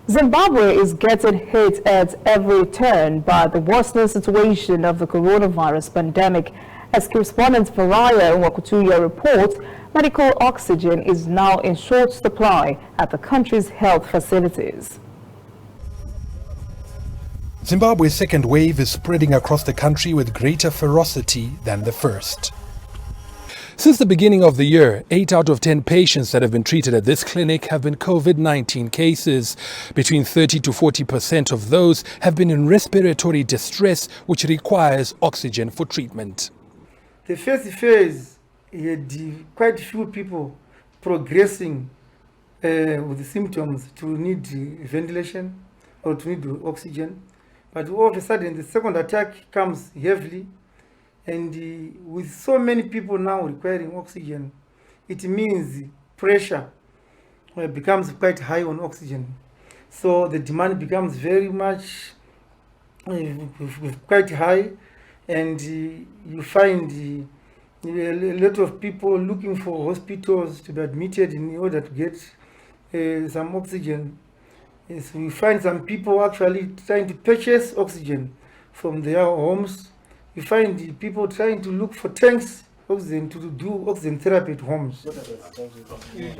Zimbabwe is getting hit at every turn by the worsening situation of the coronavirus pandemic. As correspondent Varaya Wakutuya reports, medical oxygen is now in short supply at the country's health facilities. Zimbabwe's second wave is spreading across the country with greater ferocity than the first. Since the beginning of the year, 8 out of 10 patients that have been treated at this clinic have been COVID-19 cases. Between 30 to 40% of those have been in respiratory distress, which requires oxygen for treatment. The first phase had quite few people progressing with the symptoms to need ventilation or to need oxygen. But all of a sudden, the second attack comes heavily. And with so many people now requiring oxygen, it means pressure becomes quite high on oxygen. So the demand becomes very much quite high, and you find a lot of people looking for hospitals to be admitted in order to get some oxygen. Yes, we find some people actually trying to purchase oxygen from their homes. You find people trying to look for tanks oxygen to do oxygen therapy at homes.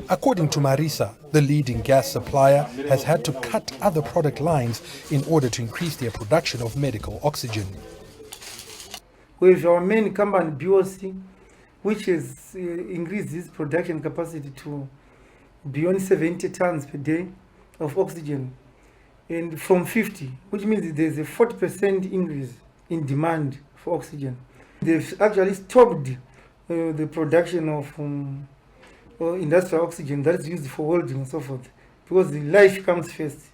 According to Marisa, the leading gas supplier has had to cut other product lines in order to increase their production of medical oxygen. We have our main company, BOC, which has increased its production capacity to beyond 70 tons per day of oxygen, and from 50, which means there's a 40% increase in demand for oxygen. They've actually stopped the production of industrial oxygen that is used for welding and so forth, because the life comes first.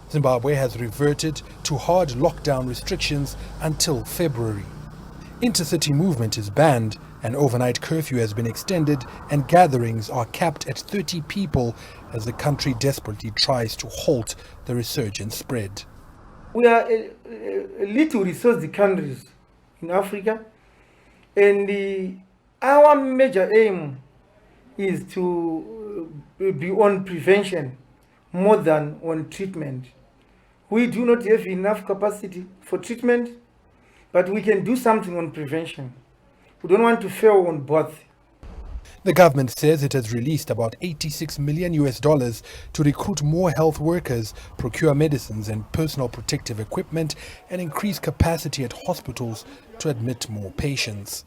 Zimbabwe has reverted to hard lockdown restrictions until February. Intercity movement is banned, an overnight curfew has been extended, and gatherings are capped at 30 people as the country desperately tries to halt the resurgent spread. We are a little resourced countries in Africa, and our major aim is to be on prevention more than on treatment. We do not have enough capacity for treatment, but we can do something on prevention. We don't want to fail on both. The government says it has released about $86 million to recruit more health workers, procure medicines and personal protective equipment, and increase capacity at hospitals to admit more patients.